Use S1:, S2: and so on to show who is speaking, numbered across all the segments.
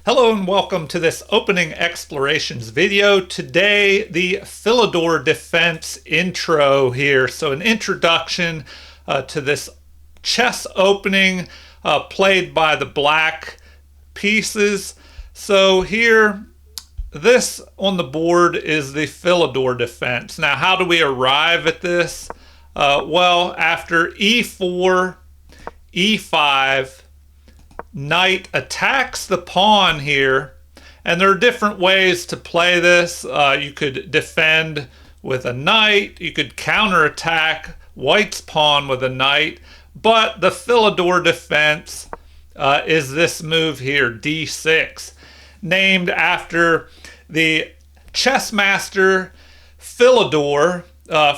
S1: Hello and welcome to this opening explorations video. Today, the Philidor defense intro here. So an introduction to this chess opening played by the black pieces. So here, this on the board is the Philidor defense. Now, how do we arrive at this? Well, after e4, e5, knight attacks the pawn here, and there are different ways to play this. You could defend with a knight, you could counterattack white's pawn with a knight, but the Philidor defense is this move here, d6, named after the chess master Philidor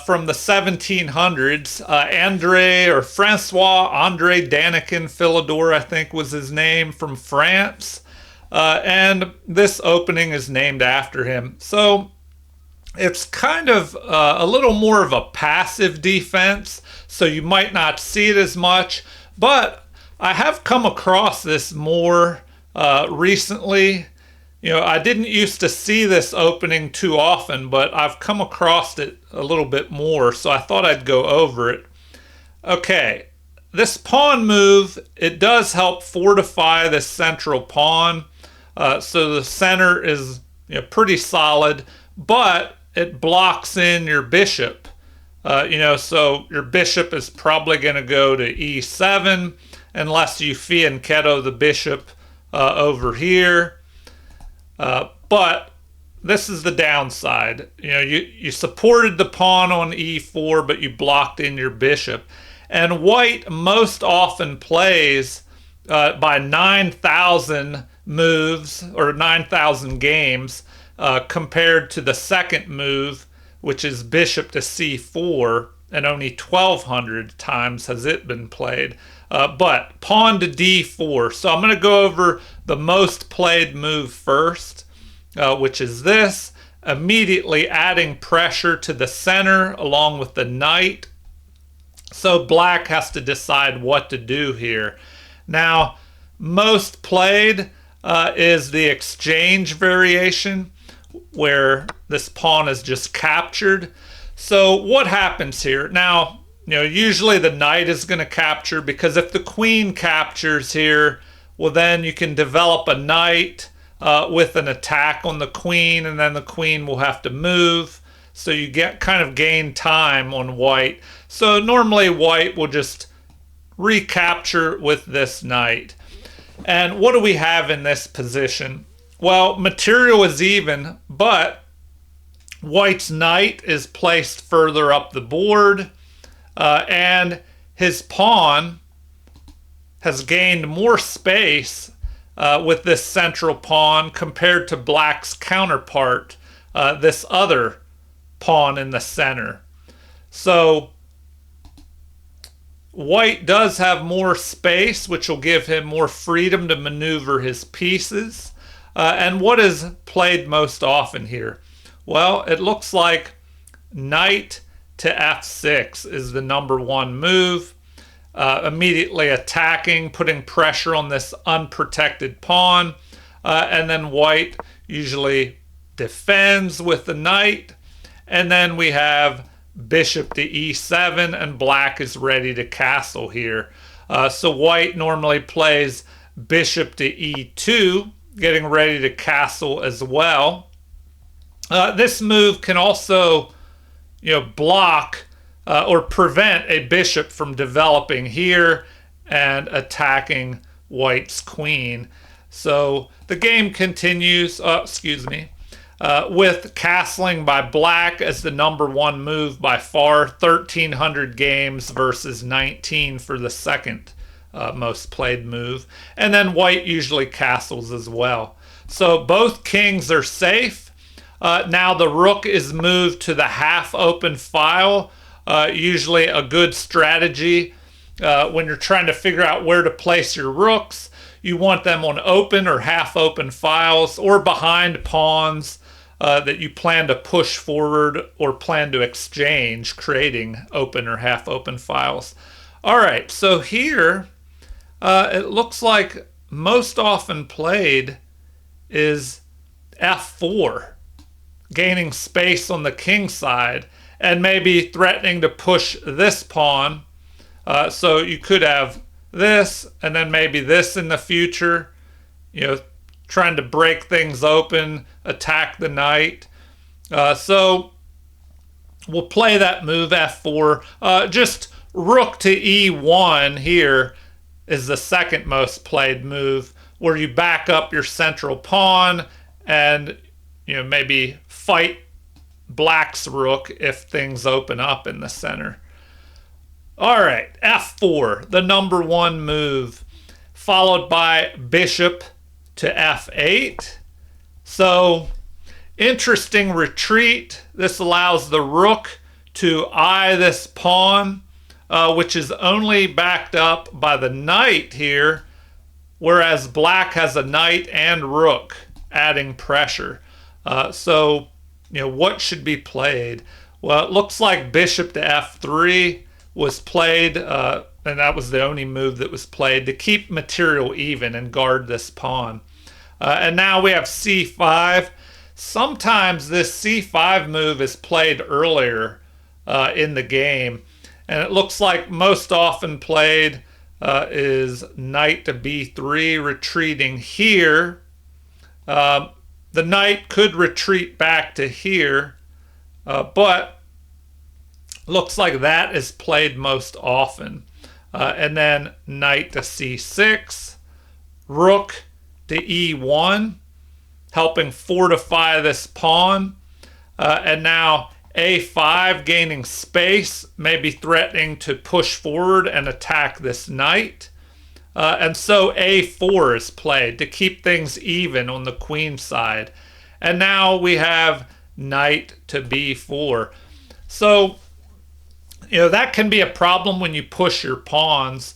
S1: from the 1700s, Francois-Andre Danikin Philidor, I think was his name, from France. And this opening is named after him. So it's kind of a little more of a passive defense, so you might not see it as much. But I have come across this more recently. You know, I didn't used to see this opening too often, but I've come across it a little bit more, so I thought I'd go over it. Okay, this pawn move, it does help fortify this central pawn. So the center is pretty solid, but it blocks in your bishop. So your bishop is probably going to go to e7 unless you fianchetto the bishop over here. But this is the downside. You supported the pawn on e4, but you blocked in your bishop. And white most often plays by 9,000 moves or 9,000 games compared to the second move, which is bishop to c4, and only 1,200 times has it been played. But pawn to d4. So I'm going to go over the most played move first, which is this, immediately adding pressure to the center along with the knight. So black has to decide what to do here. Now, most played is the exchange variation, where this pawn is just captured. So what happens here? Now, usually the knight is going to capture, because if the queen captures here, well, then you can develop a knight with an attack on the queen, and then the queen will have to move. So you gain time on white. So normally white will just recapture with this knight. And what do we have in this position? Well, material is even, but white's knight is placed further up the board, and his pawn has gained more space with this central pawn compared to black's counterpart, this other pawn in the center. So white does have more space, which will give him more freedom to maneuver his pieces. And what is played most often here? Well, it looks like knight to f6 is the number one move. Immediately attacking, putting pressure on this unprotected pawn. And then white usually defends with the knight. And then we have bishop to e7, and black is ready to castle here. So white normally plays bishop to e2, getting ready to castle as well. This move can also, block or prevent a bishop from developing here and attacking white's queen. So the game continues, with castling by black as the number one move by far, 1,300 games versus 19 for the second most played move. And then white usually castles as well. So both kings are safe. Now the rook is moved to the half open file. Usually a good strategy when you're trying to figure out where to place your rooks. You want them on open or half open files, or behind pawns that you plan to push forward or plan to exchange, creating open or half open files. All right, so here it looks like most often played is f4, gaining space on the king side and maybe threatening to push this pawn. So you could have this and then maybe this in the future, trying to break things open, attack the knight. So we'll play that move, f4. Just rook to e1 here is the second most played move, where you back up your central pawn and maybe fight black's rook if things open up in the center. All right, f4, the number one move, followed by bishop to f8. So interesting retreat. This allows the rook to eye this pawn, which is only backed up by the knight here, whereas black has a knight and rook, adding pressure. So what should be played? Well, it looks like bishop to f3 was played, and that was the only move that was played to keep material even and guard this pawn. And now we have c5. Sometimes this c5 move is played earlier in the game, and it looks like most often played is knight to b3, retreating here. The knight could retreat back to here, but looks like that is played most often. And then knight to c6, rook to e1, helping fortify this pawn. And now a5, gaining space, maybe threatening to push forward and attack this knight. And so a4 is played to keep things even on the queen side. And now we have knight to b4. So, that can be a problem when you push your pawns.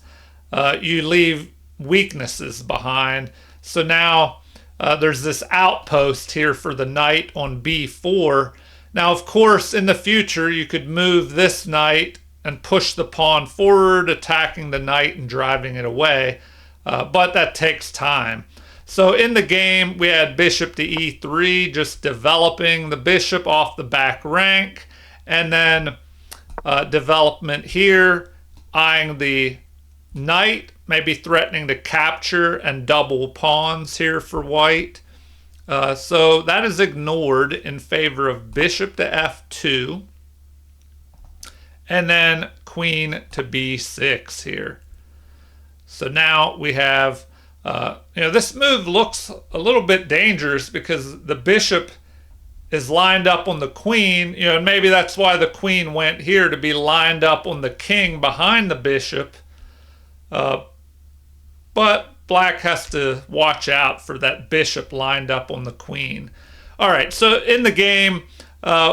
S1: You leave weaknesses behind. So now there's this outpost here for the knight on b4. Now, of course, in the future, you could move this knight and push the pawn forward, attacking the knight and driving it away. But that takes time. So in the game, we had bishop to e3, just developing the bishop off the back rank. And then development here, eyeing the knight, maybe threatening to capture and double pawns here for white. So that is ignored in favor of bishop to f2. And then queen to b6 here. So now we have, this move looks a little bit dangerous because the bishop is lined up on the queen, and maybe that's why the queen went here, to be lined up on the king behind the bishop. But black has to watch out for that bishop lined up on the queen. All right, so in the game,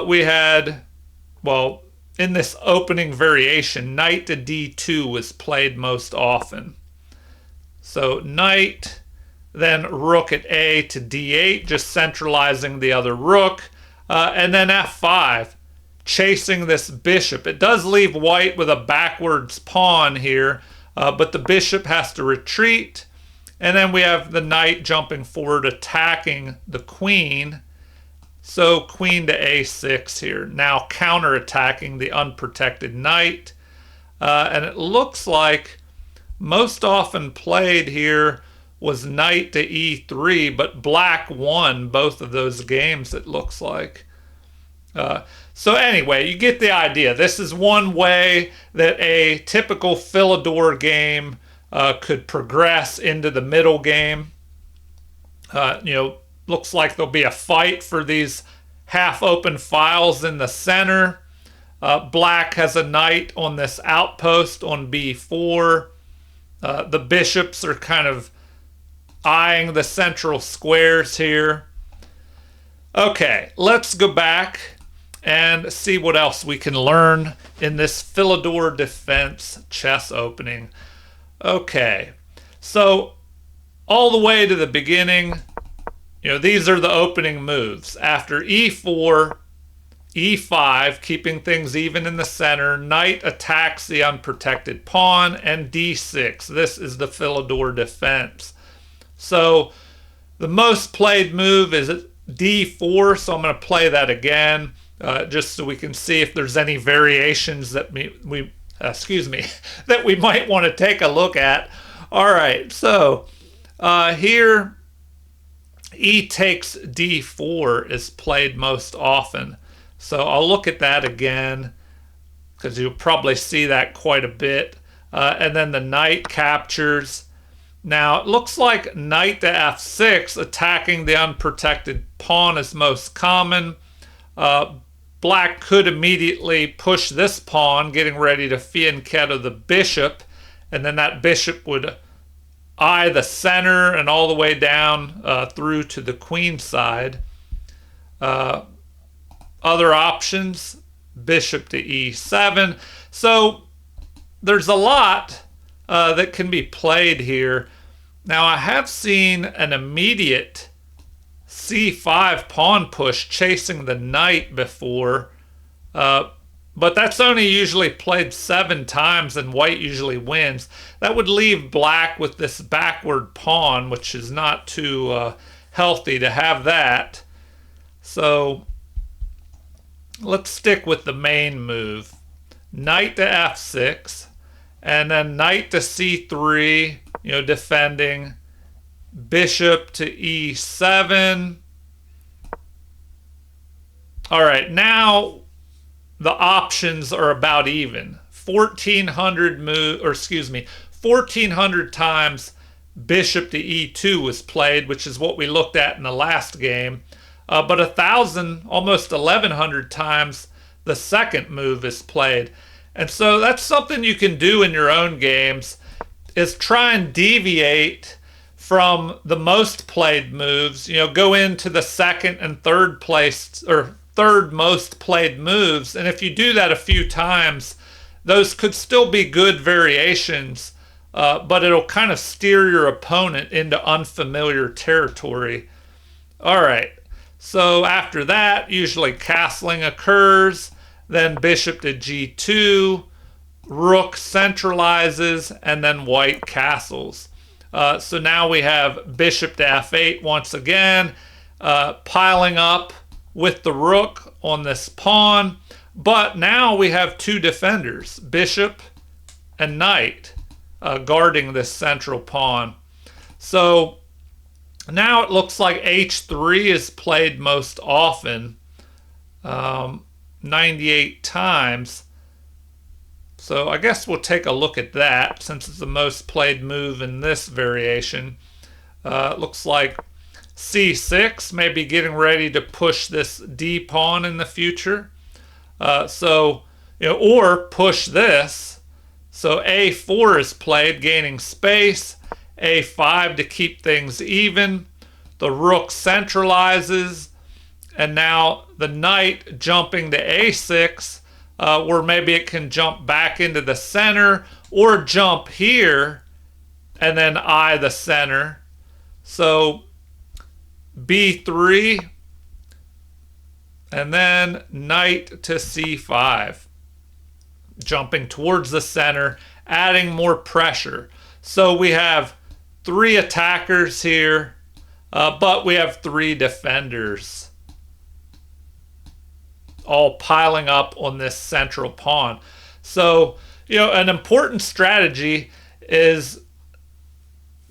S1: we had, in this opening variation, knight to d2 was played most often. So knight, then rook at a to d8, just centralizing the other rook, and then f5, chasing this bishop. It does leave white with a backwards pawn here, but the bishop has to retreat, and then we have the knight jumping forward, attacking the queen. So queen to a6 here, now counterattacking the unprotected knight, and it looks like most often played here was knight to e3, but black won both of those games, it looks like. So anyway, you get the idea. This is one way that a typical Philidor game could progress into the middle game. Looks like there'll be a fight for these half-open files in the center. Black has a knight on this outpost on b4. The bishops are kind of eyeing the central squares here. Okay, let's go back and see what else we can learn in this Philidor defense chess opening. Okay, so all the way to the beginning, these are the opening moves. After e4, e5, keeping things even in the center, knight attacks the unprotected pawn, and d6. This is the Philidor defense. So The most played move is d4, so I'm going to play that again, just so we can see if there's any variations that we excuse me, that we might want to take a look at. All right, so here e takes d4 is played most often. So I'll look at that again because you'll probably see that quite a bit. And then the knight captures. Now it looks like knight to f6, attacking the unprotected pawn, is most common. Black could immediately push this pawn, getting ready to fianchetto the bishop, and then that bishop would eye the center and all the way down through to the queen side. Other options, bishop to e7. So there's a lot that can be played here. Now I have seen an immediate c5 pawn push chasing the knight before, but that's only usually played 7 times and white usually wins. That would leave black with this backward pawn, which is not too healthy to have that. So let's stick with the main move. Knight to f6, and then knight to c3, defending. Bishop to e7. All right, now the options are about even. 1,400 times bishop to e2 was played, which is what we looked at in the last game. But 1,000, almost 1,100 times the second move is played. And so that's something you can do in your own games, is try and deviate from the most played moves, go into the second and third place or third most played moves. And if you do that a few times, those could still be good variations, but it'll kind of steer your opponent into unfamiliar territory. All right, so after that, usually castling occurs, then bishop to g2, rook centralizes, and then white castles. So now we have bishop to f8 once again, piling up with the rook on this pawn. But now we have 2 defenders, bishop and knight, guarding this central pawn. So now it looks like h3 is played most often, 98 times. So I guess we'll take a look at that since it's the most played move in this variation. It looks like c6 may be getting ready to push this d pawn in the future. Or push this. So a4 is played, gaining space. a5 to keep things even. The rook centralizes. And now the knight jumping to a6. Where maybe it can jump back into the center or jump here and then eye the center. So b3 and then knight to c5, jumping towards the center, adding more pressure. So we have 3 attackers here, but we have 3 defenders, all piling up on this central pawn. So, an important strategy is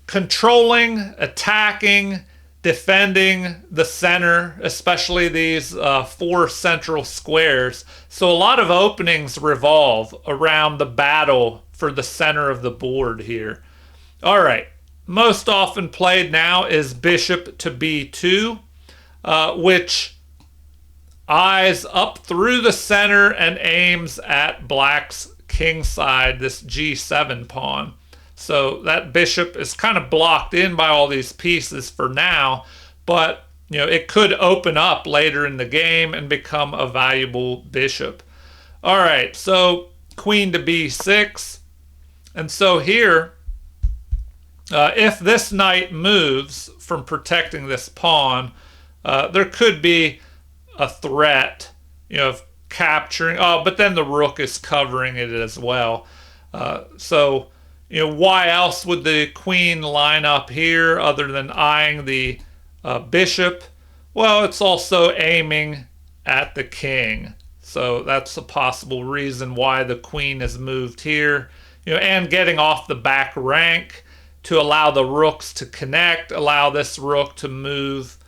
S1: controlling, attacking, defending the center, especially these 4 central squares. So a lot of openings revolve around the battle for the center of the board here. All right, most often played now is bishop to b2, which eyes up through the center and aims at black's king side, this g7 pawn. So that bishop is kind of blocked in by all these pieces for now, but it could open up later in the game and become a valuable bishop. All right, so queen to b6. And so here, if this knight moves from protecting this pawn, there could be a threat, of capturing. Oh, but then the rook is covering it as well. Why else would the queen line up here other than eyeing the Bishop, well, it's also aiming at the king. So that's a possible reason why the queen is moved here. And getting off the back rank to allow the rooks to connect, allow this rook to move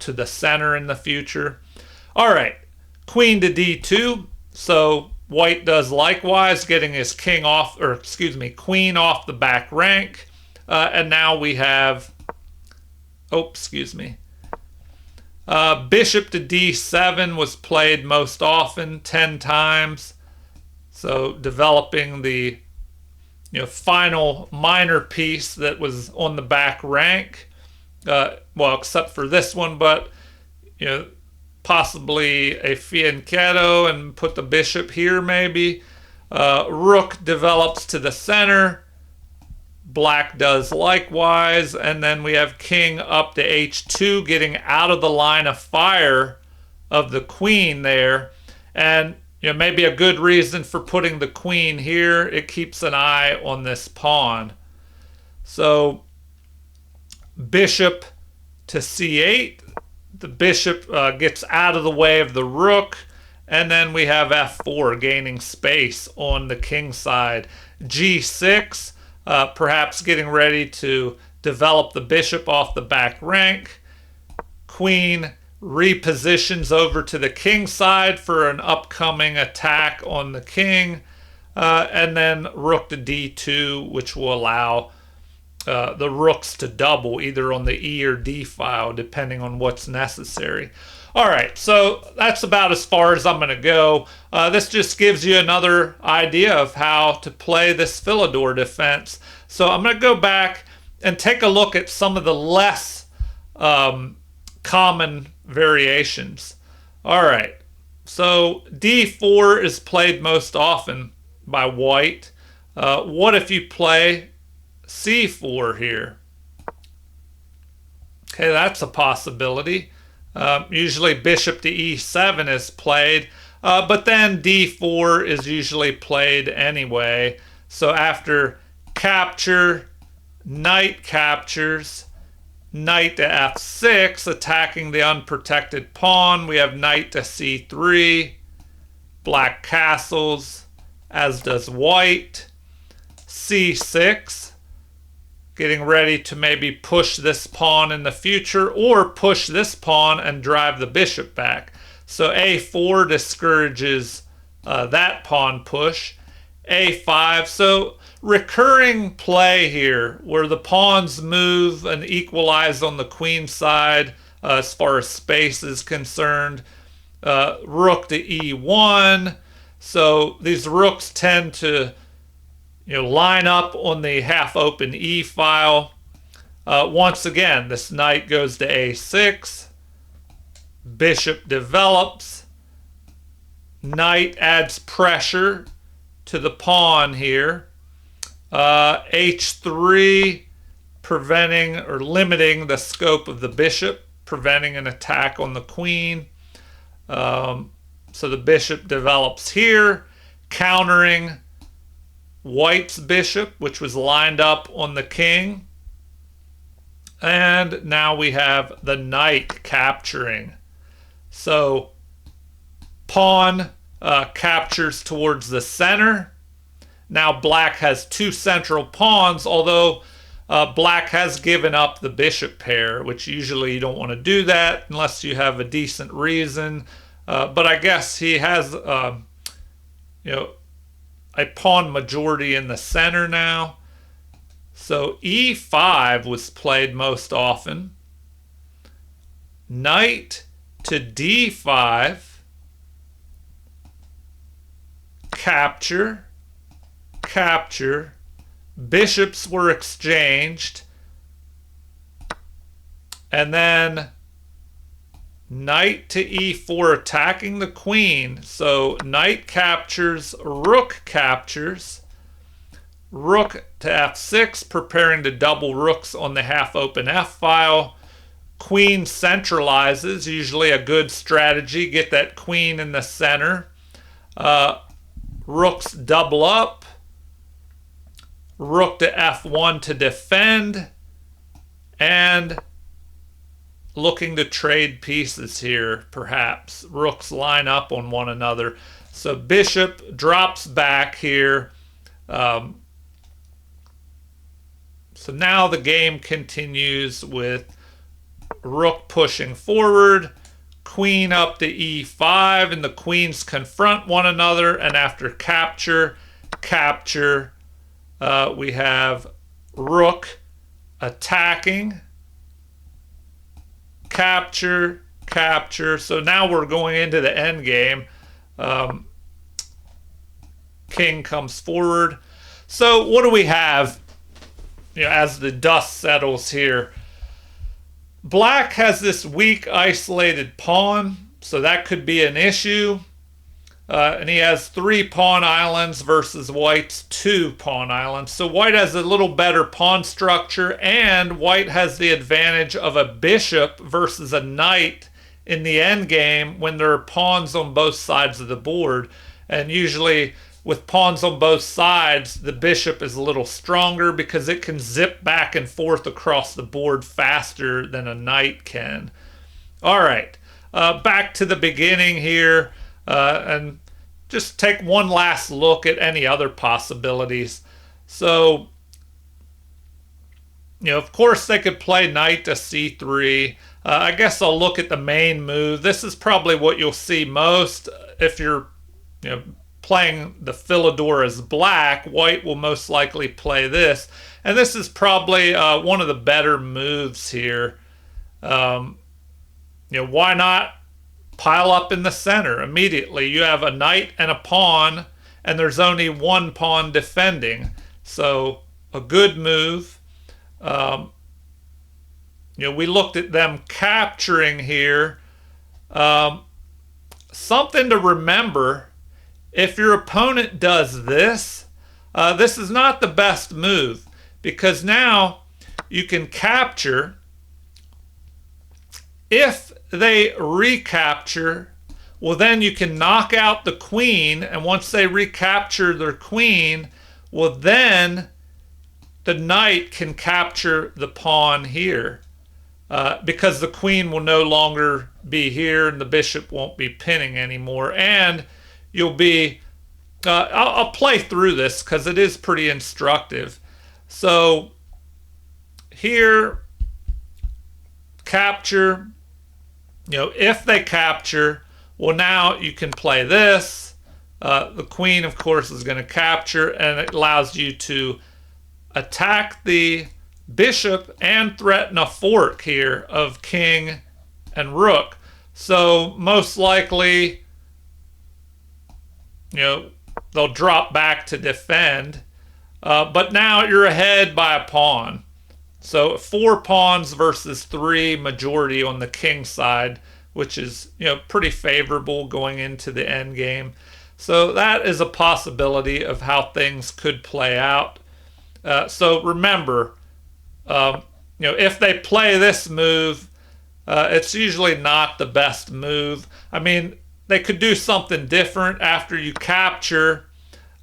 S1: to the center in the future. All right, queen to d2. So white does likewise, getting his king off, or excuse me, queen off the back rank. And now we have, bishop to d7 was played most often, 10 times. So developing the final minor piece that was on the back rank. Well, except for this one, but possibly a fianchetto and put the bishop here maybe. Rook develops to the center. Black does likewise, and then we have king up to h2, getting out of the line of fire of the queen there. And maybe a good reason for putting the queen here, it keeps an eye on this pawn. So bishop to c8, the bishop gets out of the way of the rook, and then we have f4 gaining space on the king side. g6, perhaps getting ready to develop the bishop off the back rank. Queen repositions over to the king side for an upcoming attack on the king. And then rook to d2, which will allow the rooks to double either on the E or D file, depending on what's necessary. All right, so that's about as far as I'm going to go. This just gives you another idea of how to play this Philidor defense. So I'm going to go back and take a look at some of the less common variations. All right, so D4 is played most often by white. What if you play C4 here? Okay, that's a possibility. Usually bishop to e7 is played, but then d4 is usually played anyway. So after capture, knight captures, knight to f6, attacking the unprotected pawn. We have knight to c3, black castles, as does white. c6, getting ready to maybe push this pawn in the future, or push this pawn and drive the bishop back. So a4 discourages that pawn push. a5, so recurring play here where the pawns move and equalize on the queen side as far as space is concerned. Rook to e1, so these rooks tend to line up on the half-open E file. Once again, this knight goes to A6. Bishop develops. Knight adds pressure to the pawn here. H3, preventing or limiting the scope of the bishop, preventing an attack on the queen. So the bishop develops here, countering white's bishop, which was lined up on the king. And now we have the knight capturing. So pawn captures towards the center. Now black has two central pawns, although black has given up the bishop pair, which usually you don't want to do that unless you have a decent reason. But I guess he has, a pawn majority in the center now. So e5 was played most often. Knight to d5. Capture. Capture. Bishops were exchanged. And then knight to e4, attacking the queen. So knight captures, rook captures. Rook to f6, preparing to double rooks on the half-open f file. Queen centralizes, usually a good strategy. Get that queen in the center. Rooks double up. Rook to f1 to defend. And looking to trade pieces here, perhaps. Rooks line up on one another. So bishop drops back here. So now the game continues with rook pushing forward, queen up to e5, and the queens confront one another. And after capture, we have rook attacking, capture. So now we're going into the end game. King comes forward. So what do we have, as the dust settles here? Black has this weak isolated pawn, so that could be an issue. And he has 3 pawn islands versus white's 2 pawn islands. So white has a little better pawn structure, and white has the advantage of a bishop versus a knight in the end game when there are pawns on both sides of the board. And usually with pawns on both sides, the bishop is a little stronger because it can zip back and forth across the board faster than a knight can. All right, back to the beginning here, and just take one last look at any other possibilities. So, of course they could play knight to c3. I guess I'll look at the main move. This is probably what you'll see most if you're, playing the Philidor as black. White will most likely play this, and this is probably one of the better moves here. Why not pile up in the center immediately? You have a knight and a pawn, and there's only one pawn defending, so a good move. We looked at them capturing here. Something to remember: if your opponent does this, this is not the best move, because now you can capture. If they recapture, well, then you can knock out the queen, and once they recapture their queen, well, then the knight can capture the pawn here, because the queen will no longer be here and the bishop won't be pinning anymore. And you'll be, I'll play through this because it is pretty instructive. So here, capture, if they capture, well, now you can play this. The queen, of course, is going to capture, and it allows you to attack the bishop and threaten a fork here of king and rook. So most likely, they'll drop back to defend, but now you're ahead by a pawn. So 4 pawns versus 3 majority on the king side, which is pretty favorable going into the end game. So that is a possibility of how things could play out. So remember, if they play this move, it's usually not the best move. I mean, they could do something different after you capture.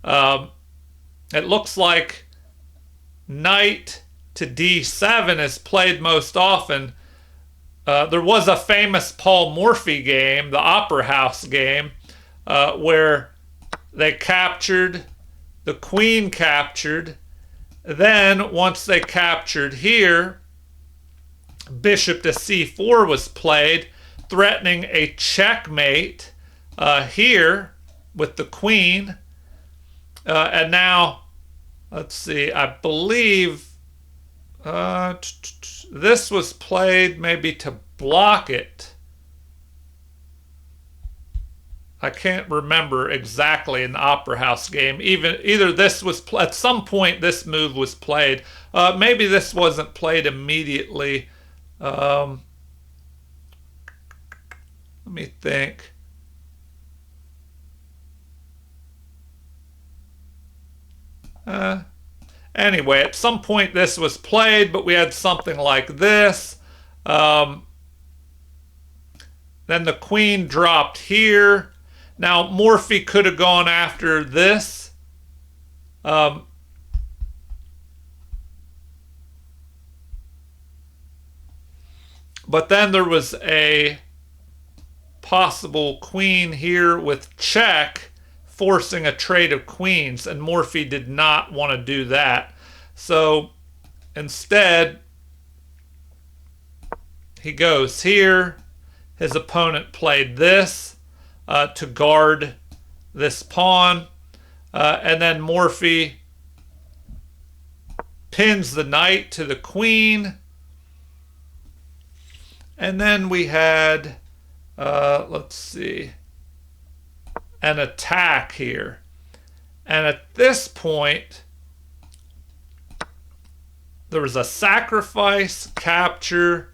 S1: It looks like knight to d7 is played most often. There was a famous Paul Morphy game, the Opera House game, where they captured, the queen captured. Then once they captured here, bishop to c4 was played, threatening a checkmate here with the queen. And now, let's see, I believe this was played maybe to block it. I can't remember exactly in the Opera House game. Either this was at some point this move was played. Maybe this wasn't played immediately. Let me think. Anyway, at some point this was played, but we had something like this. Then the queen dropped here. Now, Morphy could have gone after this. But then there was a possible queen here with check, forcing a trade of queens, and Morphy did not want to do that. So instead, he goes here. His opponent played this to guard this pawn. And then Morphy pins the knight to the queen. And then we had, let's see, an attack here. And at this point, there was a sacrifice, capture,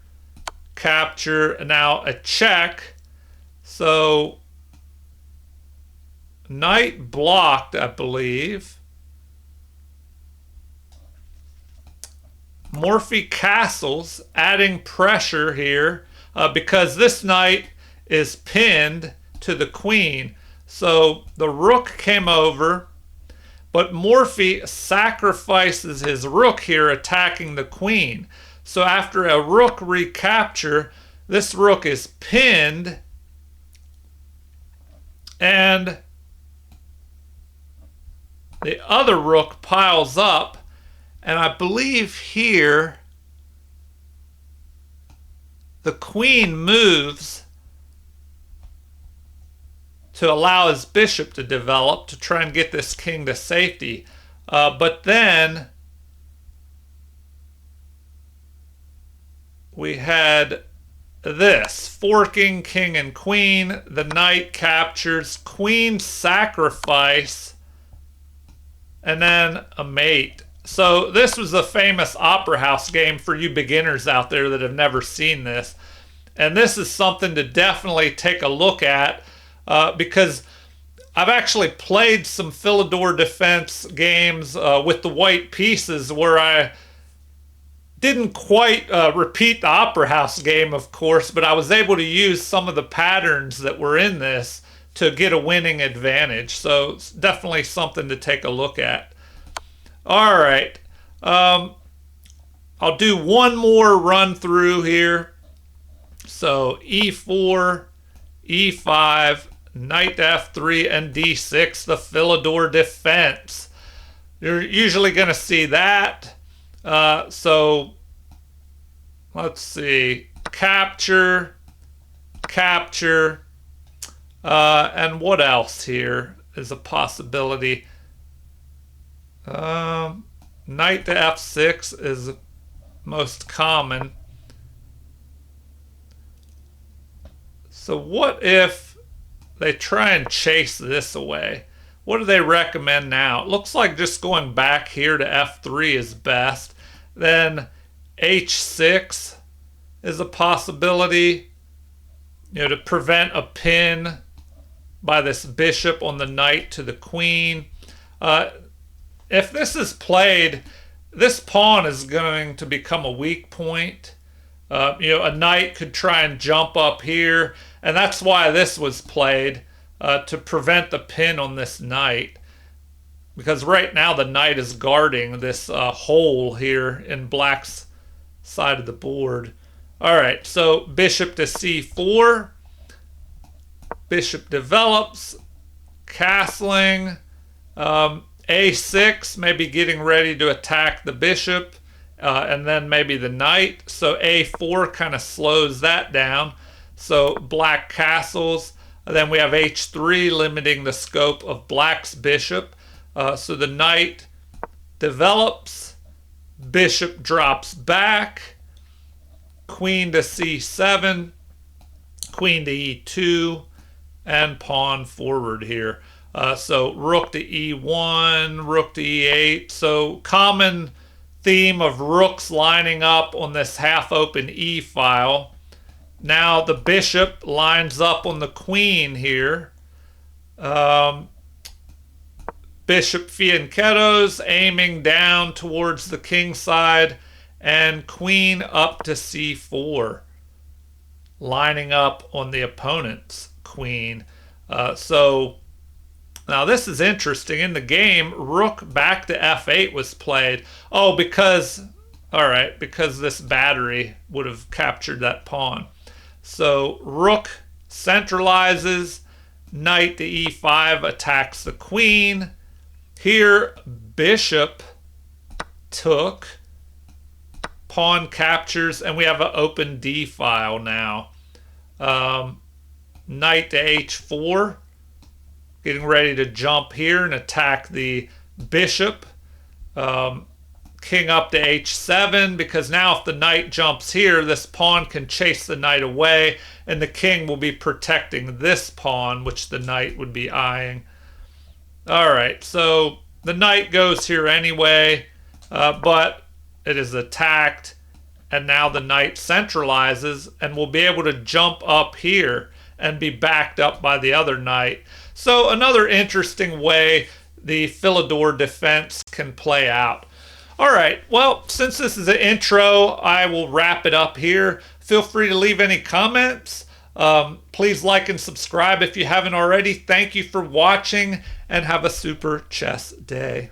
S1: capture, and now a check. So knight blocked, I believe. Morphy castles, adding pressure here because this knight is pinned to the queen. So the rook came over, but Morphy sacrifices his rook here, attacking the queen. So after a rook recapture, this rook is pinned, and the other rook piles up. And I believe here the queen moves to allow his bishop to develop to try and get this king to safety. But then we had this forking king and queen. The knight captures, queen sacrifice, and then a mate. So this was a famous opera house game for you beginners out there that have never seen this. And this is something to definitely take a look at because I've actually played some Philidor defense games with the white pieces where I didn't quite repeat the opera house game, of course, but I was able to use some of the patterns that were in this to get a winning advantage. So it's definitely something to take a look at. All right, I'll do one more run through here. So e4, e5, knight to f3, and d6, the Philidor defense. You're usually going to see that. So let's see, capture, capture, and what else here is a possibility? Knight to f6 is most common. So what if they try and chase this away? What do they recommend now? It looks like just going back here to f3 is best. Then h6 is a possibility, to prevent a pin by this bishop on the knight to the queen. If this is played, this pawn is going to become a weak point. A knight could try and jump up here, and that's why this was played, to prevent the pin on this knight. Because right now the knight is guarding this hole here in black's side of the board. All right, so bishop to c4. Bishop develops, castling. A6, maybe getting ready to attack the bishop, and then maybe the knight. So A4 kind of slows that down. So black castles. Then we have H3, limiting the scope of black's bishop. So the knight develops, bishop drops back, queen to C7, queen to E2, and pawn forward here. So rook to e1, rook to e8. So common theme of rooks lining up on this half-open e file. Now the bishop lines up on the queen here. Bishop fianchettos, aiming down towards the king side, and queen up to c4, lining up on the opponent's queen. So now this is interesting. In the game, rook back to f8 was played. Oh, because All right, because this battery would have captured that pawn. So rook centralizes, knight to e5 attacks the queen. Here, bishop took, pawn captures, and we have an open d file now. Knight to h4, getting ready to jump here and attack the bishop. King up to h7, because now if the knight jumps here, this pawn can chase the knight away, and the king will be protecting this pawn, which the knight would be eyeing. All right, so the knight goes here anyway, but it is attacked, and now the knight centralizes and will be able to jump up here and be backed up by the other knight. So another interesting way the Philidor defense can play out. All right, well, since this is an intro, I will wrap it up here. Feel free to leave any comments. Please like and subscribe if you haven't already. Thank you for watching, and have a super chess day.